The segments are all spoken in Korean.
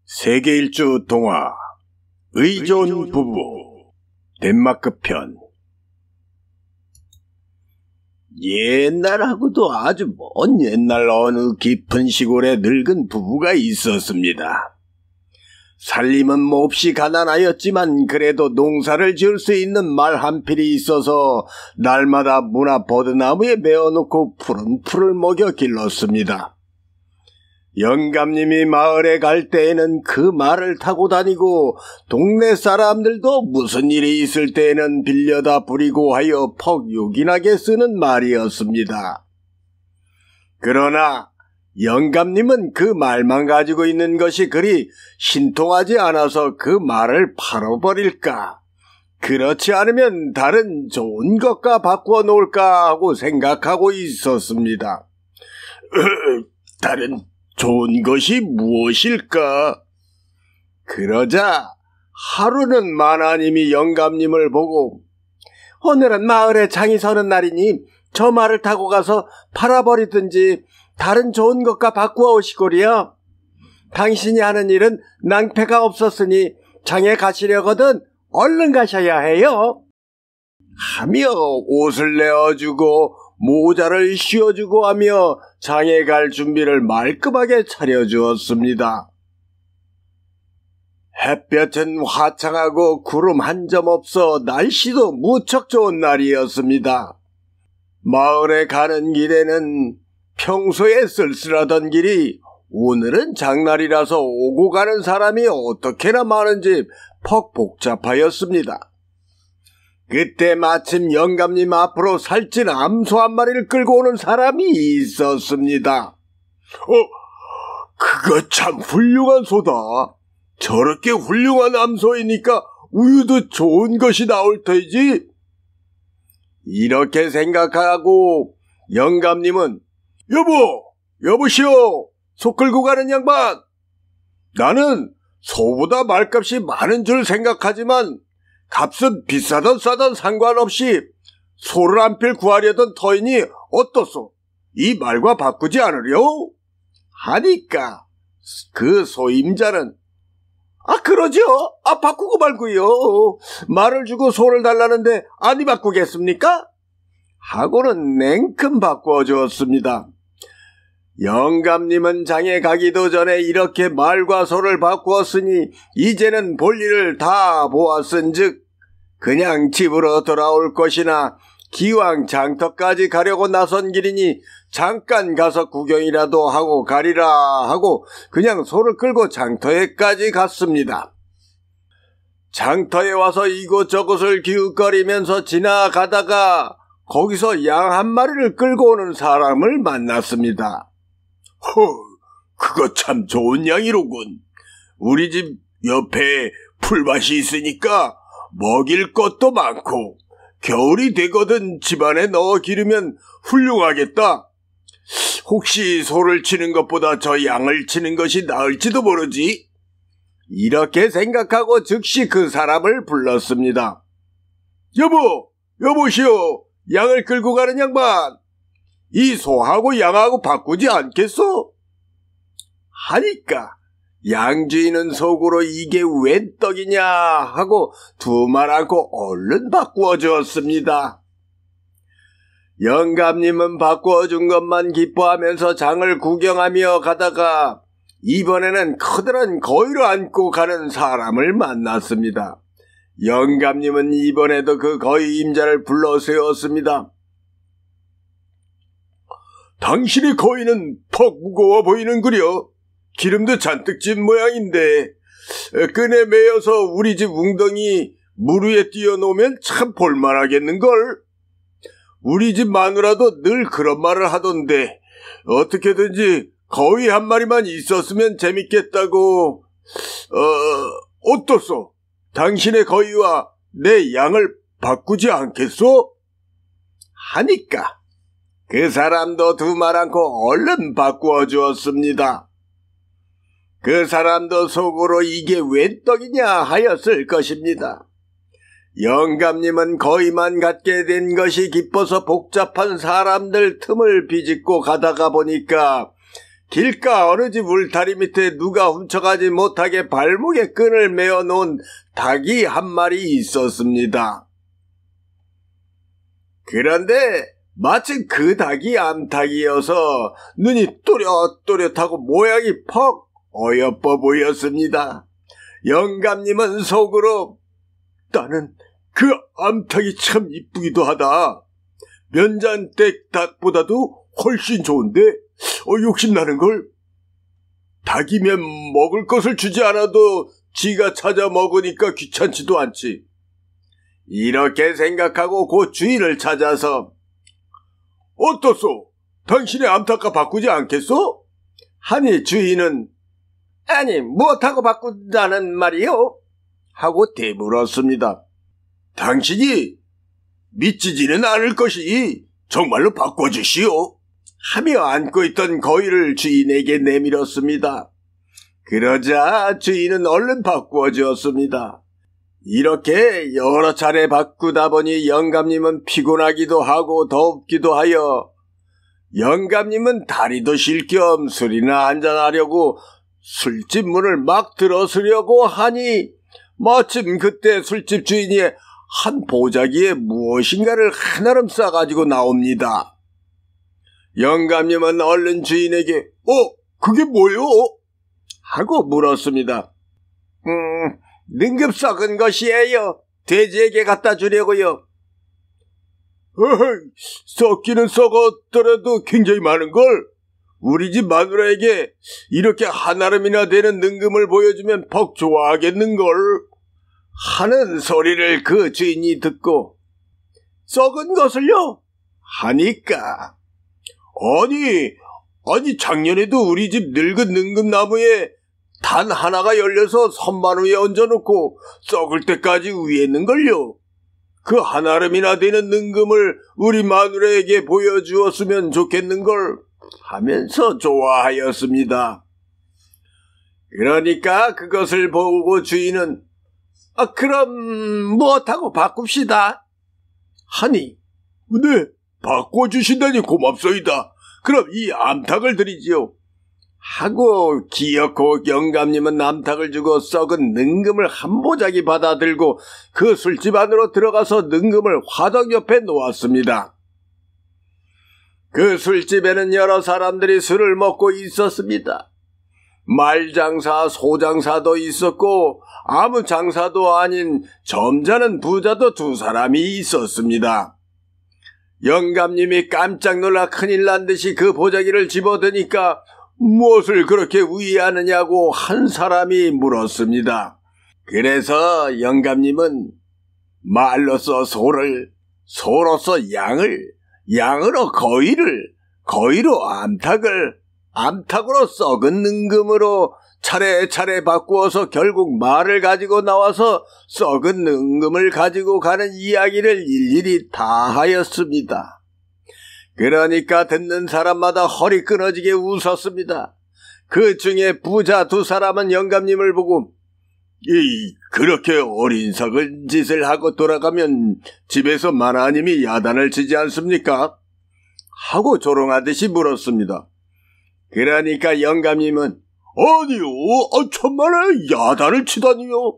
세계 일주 동화 의존 부부 덴마크 편. 옛날하고도 아주 먼 옛날 어느 깊은 시골에 늙은 부부가 있었습니다. 살림은 몹시 가난하였지만 그래도 농사를 지을 수 있는 말 한 필이 있어서 날마다 문 앞 버드나무에 메어놓고 푸른 풀을 먹여 길렀습니다. 영감님이 마을에 갈 때에는 그 말을 타고 다니고 동네 사람들도 무슨 일이 있을 때에는 빌려다 부리고 하여 퍽 요긴하게 쓰는 말이었습니다. 그러나 영감님은 그 말만 가지고 있는 것이 그리 신통하지 않아서 그 말을 팔아버릴까, 그렇지 않으면 다른 좋은 것과 바꾸어 놓을까 하고 생각하고 있었습니다. 다른 좋은 것이 무엇일까? 그러자 하루는 마나님이 영감님을 보고, 오늘은 마을에 장이 서는 날이니 저 말을 타고 가서 팔아버리든지 다른 좋은 것과 바꾸어 오시거리요. 당신이 하는 일은 낭패가 없었으니 장에 가시려거든 얼른 가셔야 해요. 하며 옷을 내어주고 모자를 씌워주고 하며 장에 갈 준비를 말끔하게 차려주었습니다. 햇볕은 화창하고 구름 한 점 없어 날씨도 무척 좋은 날이었습니다. 마을에 가는 길에는 평소에 쓸쓸하던 길이 오늘은 장날이라서 오고 가는 사람이 어떻게나 많은지 퍽 복잡하였습니다. 그때 마침 영감님 앞으로 살찐 암소 한 마리를 끌고 오는 사람이 있었습니다. 그거 참 훌륭한 소다. 저렇게 훌륭한 암소이니까 우유도 좋은 것이 나올 터이지. 이렇게 생각하고 영감님은 여보시오, 소 끌고 가는 양반. 나는 소보다 말값이 많은 줄 생각하지만 값은 비싸던 싸던 상관없이 소를 한 필 구하려던 터이니 어떻소? 이 말과 바꾸지 않으려? 하니까 그 소임자는 그러죠. 바꾸고 말고요. 말을 주고 소를 달라는데 아니 바꾸겠습니까? 하고는 냉큼 바꾸어 주었습니다. 영감님은 장에 가기도 전에 이렇게 말과 소를 바꾸었으니 이제는 볼일을 다 보았은즉 그냥 집으로 돌아올 것이나 기왕 장터까지 가려고 나선 길이니 잠깐 가서 구경이라도 하고 가리라 하고 그냥 소를 끌고 장터에까지 갔습니다. 장터에 와서 이곳저곳을 기웃거리면서 지나가다가 거기서 양 한 마리를 끌고 오는 사람을 만났습니다. 그거 참 좋은 양이로군. 우리 집 옆에 풀밭이 있으니까 먹일 것도 많고 겨울이 되거든 집안에 넣어 기르면 훌륭하겠다. 혹시 소를 치는 것보다 저 양을 치는 것이 나을지도 모르지. 이렇게 생각하고 즉시 그 사람을 불렀습니다. 여보시오, 양을 끌고 가는 양반. 이 소하고 양하고 바꾸지 않겠소? 하니까 양주인은 속으로 이게 웬 떡이냐 하고 두 말 않고 얼른 바꾸어 주었습니다. 영감님은 바꾸어 준 것만 기뻐하면서 장을 구경하며 가다가 이번에는 커다란 거위를 안고 가는 사람을 만났습니다. 영감님은 이번에도 그 거위 임자를 불러 세웠습니다. 당신의 거위는 퍽 무거워 보이는구려. 기름도 잔뜩 진 모양인데 끈에 매여서 우리 집 웅덩이 물 위에 띄워놓으면 참 볼만하겠는걸. 우리 집 마누라도 늘 그런 말을 하던데 어떻게든지 거위 한 마리만 있었으면 재밌겠다고. 어떻소? 당신의 거위와 내 양을 바꾸지 않겠소? 하니까 그 사람도 두 말 않고 얼른 바꾸어 주었습니다. 그 사람도 속으로 이게 웬 떡이냐 하였을 것입니다. 영감님은 거위만 갖게 된 것이 기뻐서 복잡한 사람들 틈을 비집고 가다가 보니까 길가 어느 집 울타리 밑에 누가 훔쳐가지 못하게 발목에 끈을 매어 놓은 닭이 한 마리 있었습니다. 그런데 마침 그 닭이 암탉이어서 눈이 또렷또렷하고 모양이 퍽 어여뻐 보였습니다. 영감님은 속으로 나는 그 암탉이 참 이쁘기도 하다. 면잔댁 닭보다도 훨씬 좋은데 욕심나는걸. 닭이면 먹을 것을 주지 않아도 지가 찾아 먹으니까 귀찮지도 않지. 이렇게 생각하고 그 주인을 찾아서 어떻소? 당신의 암탉과 바꾸지 않겠소? 하니 주인은 아니 무엇하고 바꾼다는 말이요? 하고 대물었습니다. 당신이 믿지지는 않을 것이 정말로 바꿔주시오. 하며 안고 있던 거위를 주인에게 내밀었습니다. 그러자 주인은 얼른 바꾸어 주었습니다. 이렇게 여러 차례 바꾸다 보니 영감님은 피곤하기도 하고 덥기도 하여 영감님은 다리도 쉴 겸 술이나 한잔하려고 술집 문을 막 들어서려고 하니 마침 그때 술집 주인이 한 보자기에 무엇인가를 한아름 싸가지고 나옵니다. 영감님은 얼른 주인에게 그게 뭐요? 하고 물었습니다. 능급 썩은 것이에요. 돼지에게 갖다 주려고요. 썩기는 썩었더라도 굉장히 많은걸. 우리 집 마누라에게 이렇게 한아름이나 되는 능금을 보여주면 퍽 좋아하겠는걸. 하는 소리를 그 주인이 듣고 썩은 것을요? 하니까 아니 작년에도 우리 집 늙은 능금나무에 단 하나가 열려서 선반 위에 얹어놓고 썩을 때까지 위에 있는걸요. 그 한아름이나 되는 능금을 우리 마누라에게 보여주었으면 좋겠는걸 하면서 좋아하였습니다. 그러니까 그것을 보고 주인은 그럼 무엇하고 바꿉시다 하니 네, 바꿔주신다니 고맙소이다. 그럼 이 암탉을 드리지요. 하고 기어코 영감님은 암탉을 주고 썩은 능금을 한 보자기 받아 들고 그 술집 안으로 들어가서 능금을 화덕 옆에 놓았습니다. 그 술집에는 여러 사람들이 술을 먹고 있었습니다. 말장사, 소장사도 있었고 아무 장사도 아닌 점잖은 부자도 두 사람이 있었습니다. 영감님이 깜짝 놀라 큰일 난 듯이 그 보자기를 집어드니까 무엇을 그렇게 위하느냐고 한 사람이 물었습니다. 그래서 영감님은 말로써 소를, 소로서 양을, 양으로 거위를, 거위로 암탉을, 암탉으로 썩은 능금으로 차례차례 바꾸어서 결국 말을 가지고 나와서 썩은 능금을 가지고 가는 이야기를 일일이 다 하였습니다. 그러니까 듣는 사람마다 허리 끊어지게 웃었습니다. 그 중에 부자 두 사람은 영감님을 보고 그렇게 어린석은 짓을 하고 돌아가면 집에서 마나님이 야단을 치지 않습니까? 하고 조롱하듯이 물었습니다. 그러니까 영감님은 아니요, 천만에 야단을 치다니요.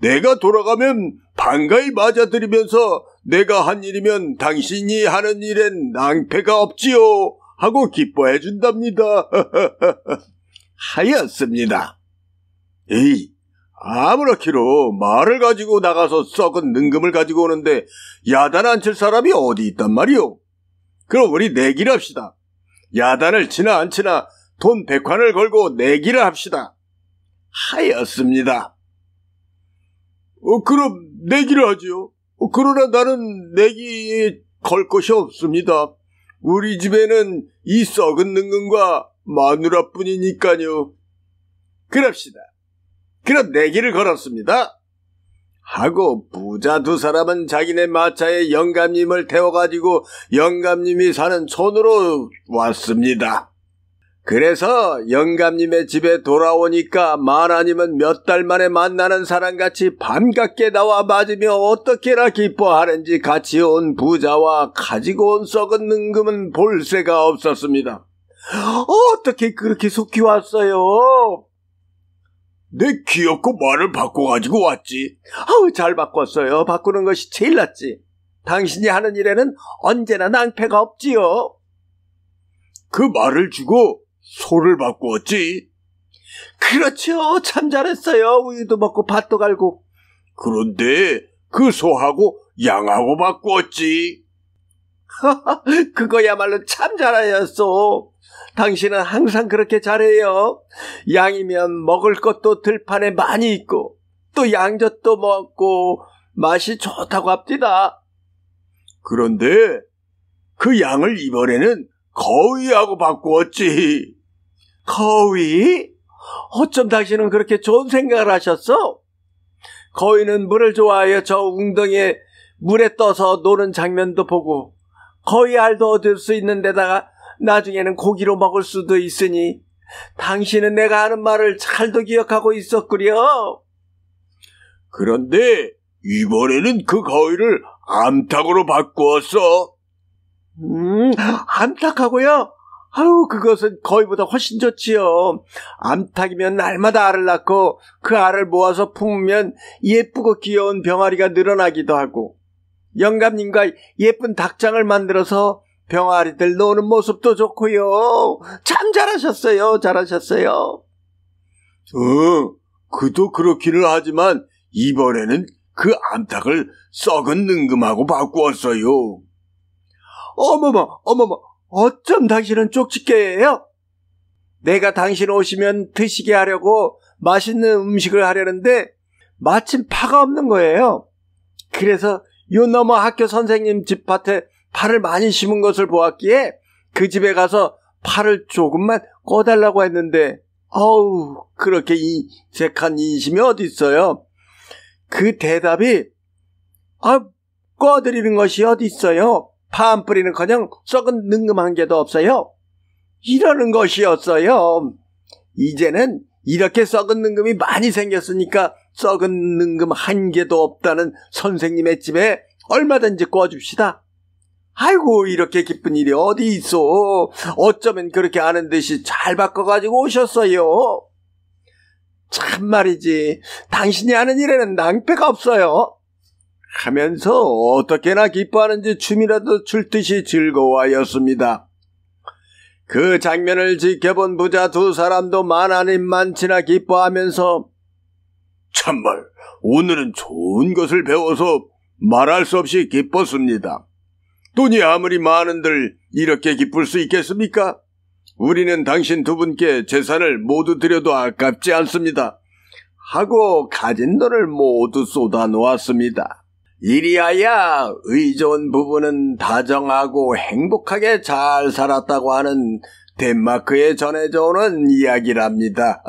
내가 돌아가면 반가이 맞아들이면서 내가 한 일이면 당신이 하는 일엔 낭패가 없지요 하고 기뻐해 준답니다. 하였습니다. 아무렇기로 말을 가지고 나가서 썩은 능금을 가지고 오는데 야단 안 칠 사람이 어디 있단 말이오. 그럼 우리 내기를 합시다. 야단을 치나 안 치나 돈 100환을 걸고 내기를 합시다. 하였습니다. 그럼 내기를 하지요. 그러나 나는 내기에 걸 것이 없습니다. 우리 집에는 이 썩은 능금과 마누라뿐이니까요. 그럽시다. 그럼 내기를 걸었습니다. 하고 부자 두 사람은 자기네 마차에 영감님을 태워가지고 영감님이 사는 촌으로 왔습니다. 그래서 영감님의 집에 돌아오니까 마나님은 몇 달 만에 만나는 사람같이 반갑게 나와 맞으며 어떻게나 기뻐하는지 같이 온 부자와 가지고 온 썩은 능금은 볼 새가 없었습니다. 어떻게 그렇게 속히 왔어요? 내 귀엽고 말을 바꿔가지고 왔지. 잘 바꿨어요. 바꾸는 것이 제일 낫지. 당신이 하는 일에는 언제나 낭패가 없지요. 그 말을 주고 소를 바꾸었지. 그렇죠. 참 잘했어요. 우유도 먹고 밭도 갈고. 그런데 그 소하고 양하고 바꾸었지. 그거야말로 참 잘하였어. 당신은 항상 그렇게 잘해요. 양이면 먹을 것도 들판에 많이 있고 또 양젓도 먹고 맛이 좋다고 합디다. 그런데 그 양을 이번에는 거위하고 바꾸었지. 거위? 어쩜 당신은 그렇게 좋은 생각을 하셨어? 거위는 물을 좋아하여 저 웅덩이에 물에 떠서 노는 장면도 보고 거위 알도 얻을 수 있는 데다가 나중에는 고기로 먹을 수도 있으니 당신은 내가 하는 말을 잘도 기억하고 있었구려. 그런데 이번에는 그 거위를 암탉으로 바꾸었어. 암탉하고요? 그것은 거위보다 훨씬 좋지요. 암탉이면 날마다 알을 낳고 그 알을 모아서 품으면 예쁘고 귀여운 병아리가 늘어나기도 하고 영감님과 예쁜 닭장을 만들어서 병아리들 노는 모습도 좋고요. 참 잘하셨어요. 잘하셨어요. 그도 그렇기는 하지만 이번에는 그 암탉을 썩은 능금하고 바꾸었어요. 어머머, 어쩜 당신은 쪽집게예요? 내가 당신 오시면 드시게 하려고 맛있는 음식을 하려는데 마침 파가 없는 거예요. 그래서 요 너머 학교 선생님 집 밭에 파를 많이 심은 것을 보았기에 그 집에 가서 파를 조금만 꺼달라고 했는데 그렇게 인색한 인심이 어디 있어요? 그 대답이 꺼드리는 것이 어디 있어요? 파 한 뿌리는커녕 썩은 능금 개도 없어요. 이러는 것이었어요. 이제는 이렇게 썩은 능금이 많이 생겼으니까 썩은 능금 한 개도 없다는 선생님의 집에 얼마든지 꺼줍시다. 아이고 이렇게 기쁜 일이 어디 있어. 어쩌면 그렇게 아는 듯이 잘 바꿔가지고 오셨어요. 참 말이지 당신이 하는 일에는 낭패가 없어요. 하면서 어떻게나 기뻐하는지 춤이라도 출 듯이 즐거워하였습니다. 그 장면을 지켜본 부자 두 사람도 많아님 많지나 기뻐하면서 참말 오늘은 좋은 것을 배워서 말할 수 없이 기뻤습니다. 돈이 아무리 많은들 이렇게 기쁠 수 있겠습니까? 우리는 당신 두 분께 재산을 모두 드려도 아깝지 않습니다. 하고 가진 돈을 모두 쏟아 놓았습니다. 이리하여 의좋은 부부는 다정하고 행복하게 잘 살았다고 하는 덴마크에 전해져 오는 이야기랍니다.